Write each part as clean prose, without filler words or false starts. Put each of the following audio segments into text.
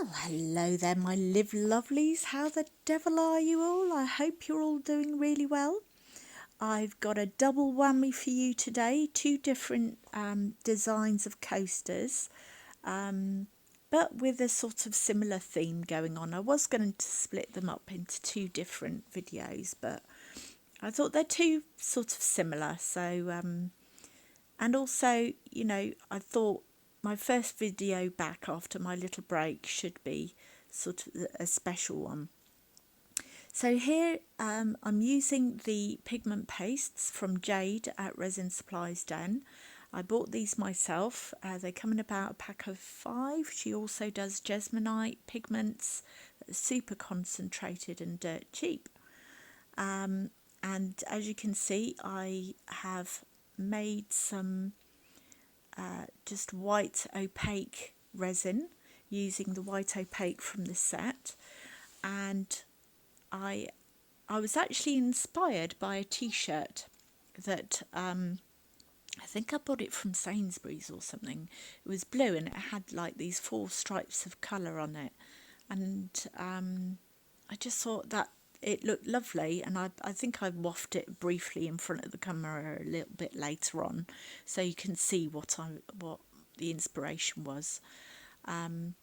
Well, hello there, my live lovelies. How the devil are you all? I hope you're all doing really well. I've got a double whammy for you today, two different designs of coasters, but with a sort of similar theme going on. I was going to split them up into two different videos, but I thought they're too sort of similar. So, and also, I thought my first video back after my little break should be sort of a special one. So here I'm using the pigment pastes from Jade at Resin Supplies Den. I bought these myself. They come in about a pack of 5. She also does Jesmonite pigments, super concentrated and dirt cheap. And as you can see, I have made some just white opaque resin using the white opaque from the set, and I was actually inspired by a t-shirt that I think I bought it from Sainsbury's or something. It was blue and it had like these 4 stripes of colour on it, and I just thought that it looked lovely, and I think I waffed it briefly in front of the camera a little bit later on, so you can see what the inspiration was. And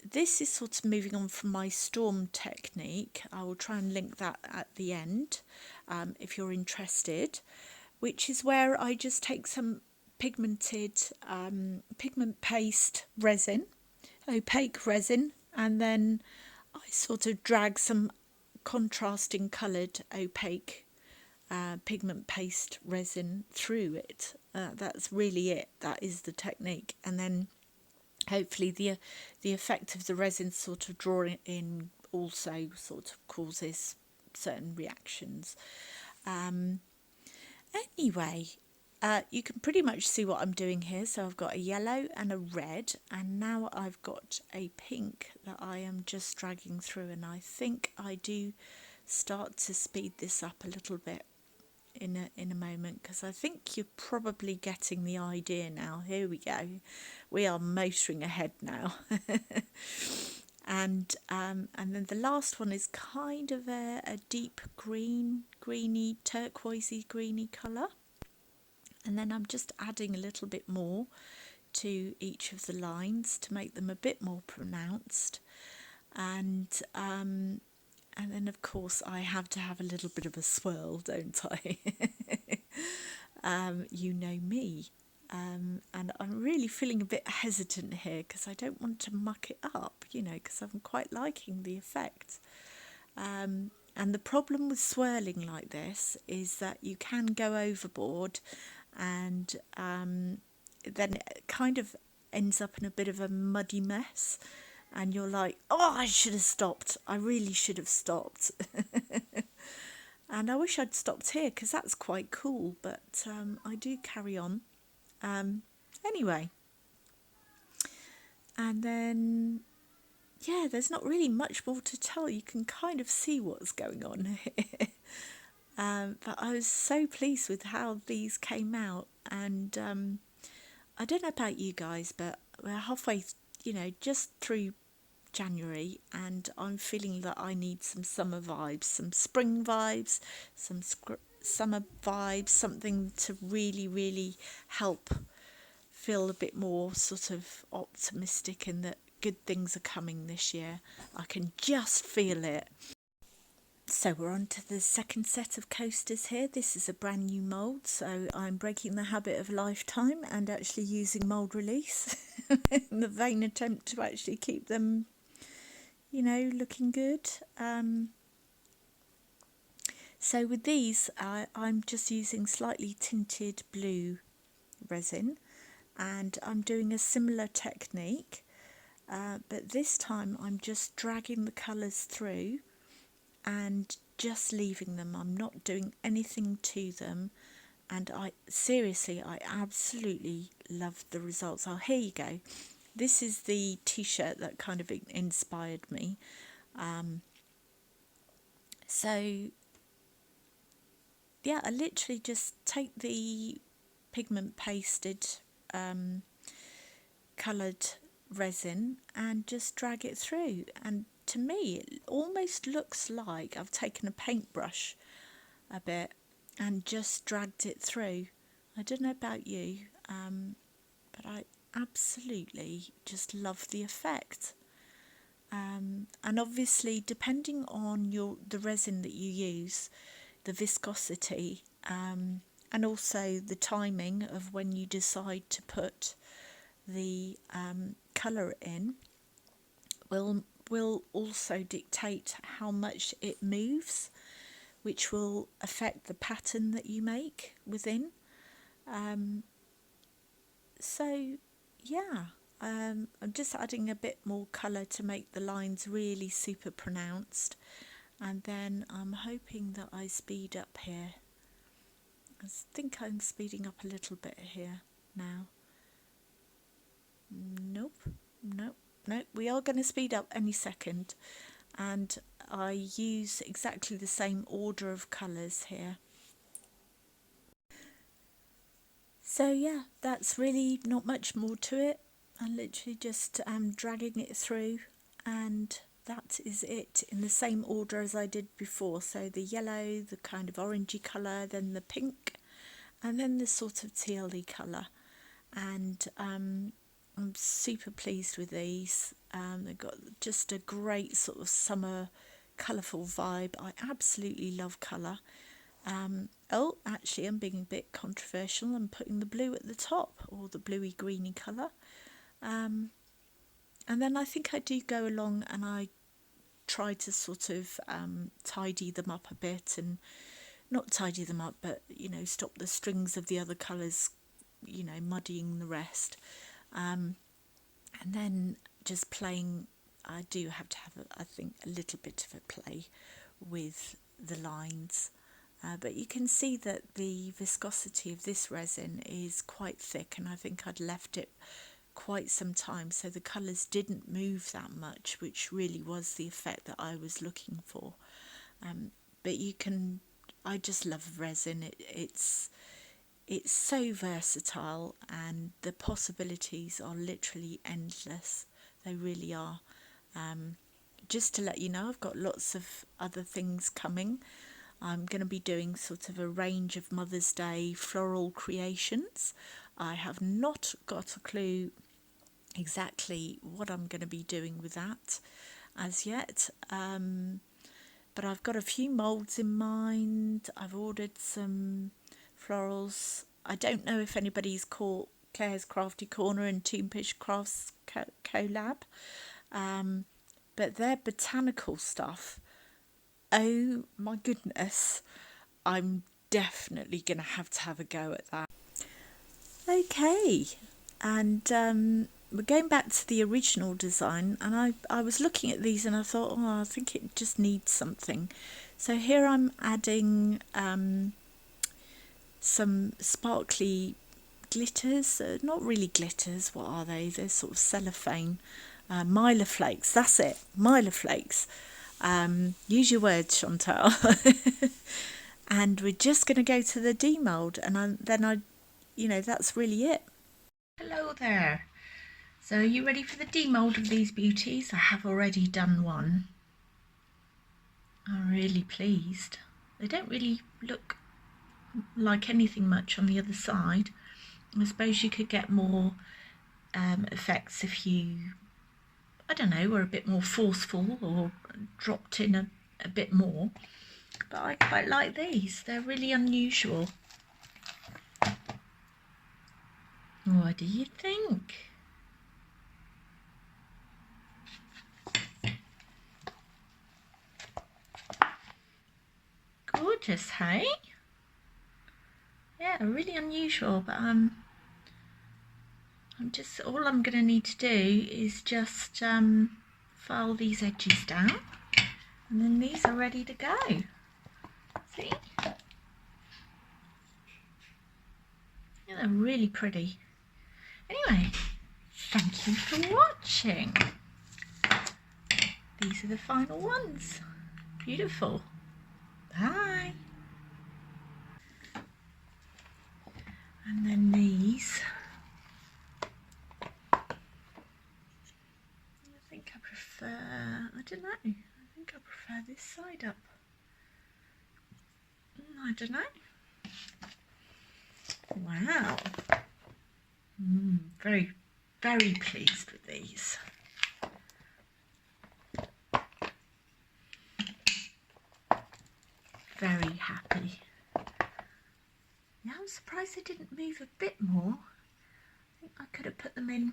this is sort of moving on from my storm technique. I will try and link that at the end if you're interested, which is where I just take some pigmented pigment paste resin, opaque resin, and then I sort of drag some contrasting coloured opaque pigment paste resin through it. That's really it. That is the technique. And then hopefully the effect of the resin sort of drawing in also sort of causes certain reactions. Anyway, you can pretty much see what I'm doing here. So I've got a yellow and a red, and now I've got a pink that I am just dragging through, and I think I do start to speed this up a little bit in a moment, because I think you're probably getting the idea now. Here we go. We are motoring ahead now. And then the last one is kind of a deep greeny, turquoisey greeny colour. And then I'm just adding a little bit more to each of the lines to make them a bit more pronounced. And then of course I have to have a little bit of a swirl, don't I? You know me. And I'm really feeling a bit hesitant here because I don't want to muck it up, because I'm quite liking the effect. And the problem with swirling like this is that you can go overboard, and then it kind of ends up in a bit of a muddy mess, and you're like, oh, I should have stopped. I really should have stopped. And I wish I'd stopped here because that's quite cool, but I do carry on. Anyway, and then there's not really much more to tell. You can kind of see what's going on here. But I was so pleased with how these came out, and I don't know about you guys, but we're halfway, just through January, and I'm feeling that I need some summer vibes, some spring vibes, some summer vibes, something to really, really help feel a bit more sort of optimistic in that good things are coming this year. I can just feel it. So we're on to the second set of coasters here. This is a brand new mould, so I'm breaking the habit of lifetime and actually using mould release in the vain attempt to actually keep them, looking good. So with these, I'm just using slightly tinted blue resin, and I'm doing a similar technique, but this time I'm just dragging the colours through and just leaving them. I'm not doing anything to them, and I absolutely love the results. Oh, here you go. This is the t-shirt that kind of inspired me. So yeah, I literally just take the pigment pasted coloured resin and just drag it through, and to me it almost looks like I've taken a paintbrush a bit and just dragged it through. I don't know about you, but I absolutely just love the effect. And obviously, depending on the resin that you use, the viscosity, and also the timing of when you decide to put the colour in, will also dictate how much it moves, which will affect the pattern that you make within. So yeah, I'm just adding a bit more colour to make the lines really super pronounced, and then I'm hoping that I speed up here. I think I'm speeding up a little bit here now. Nope, nope, nope. We are going to speed up any second, and I use exactly the same order of colours here. So yeah, that's really not much more to it. I'm literally just dragging it through, and that is it, in the same order as I did before. So the yellow, the kind of orangey colour, then the pink, and then the sort of tealy colour. And I'm super pleased with these. They've got just a great sort of summer colourful vibe. I absolutely love colour. Oh, actually, I'm being a bit controversial. I'm putting the blue at the top, or the bluey greeny colour. And then I think I do go along and I try to sort of tidy them up a bit, and not tidy them up, but, stop the strings of the other colours, muddying the rest. And then just playing, I do have to have, I think, a little bit of a play with the lines. But you can see that the viscosity of this resin is quite thick, and I think I'd left it quite some time, so the colours didn't move that much, which really was the effect that I was looking for. But I just love resin. It's so versatile, and the possibilities are literally endless. They really are. Just to let you know, I've got lots of other things coming. I'm going to be doing sort of a range of Mother's Day floral creations. I have not got a clue exactly what I'm going to be doing with that as yet, but I've got a few moulds in mind. I've ordered some florals. I don't know if anybody's caught Claire's Crafty Corner and Toonpish Crafts collab, but their botanical stuff, oh my goodness, I'm definitely going to have a go at that. Okay, and we're going back to the original design, and I was looking at these and I thought, I think it just needs something. So here I'm adding some sparkly glitters, not really glitters, what are they? They're sort of cellophane, Mylar flakes, that's it, Mylar flakes. Use your words, Chantal. And we're just going to go to the demould, and then that's really it. Hello there. So are you ready for the demould of these beauties? I have already done one. I'm really pleased. They don't really look like anything much on the other side. I suppose you could get more effects if you, I don't know, were a bit more forceful or dropped in a bit more. But I quite like these. They're really unusual. What do you think? Gorgeous, hey? Yeah, really unusual, but all I'm going to need to do is just file these edges down, and then these are ready to go. See? Yeah, they're really pretty. Anyway, thank you for watching. These are the final ones. Beautiful. Bye. And then these. I prefer, I don't know, I think I prefer this side up. I don't know. Wow. Very, very pleased with these. Very happy. Yeah, I'm surprised they didn't move a bit more. I think I could have put them in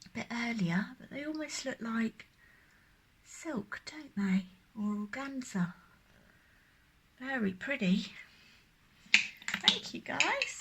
a bit earlier, but they almost look like silk, don't they? Or organza. Very pretty. Thank you, guys.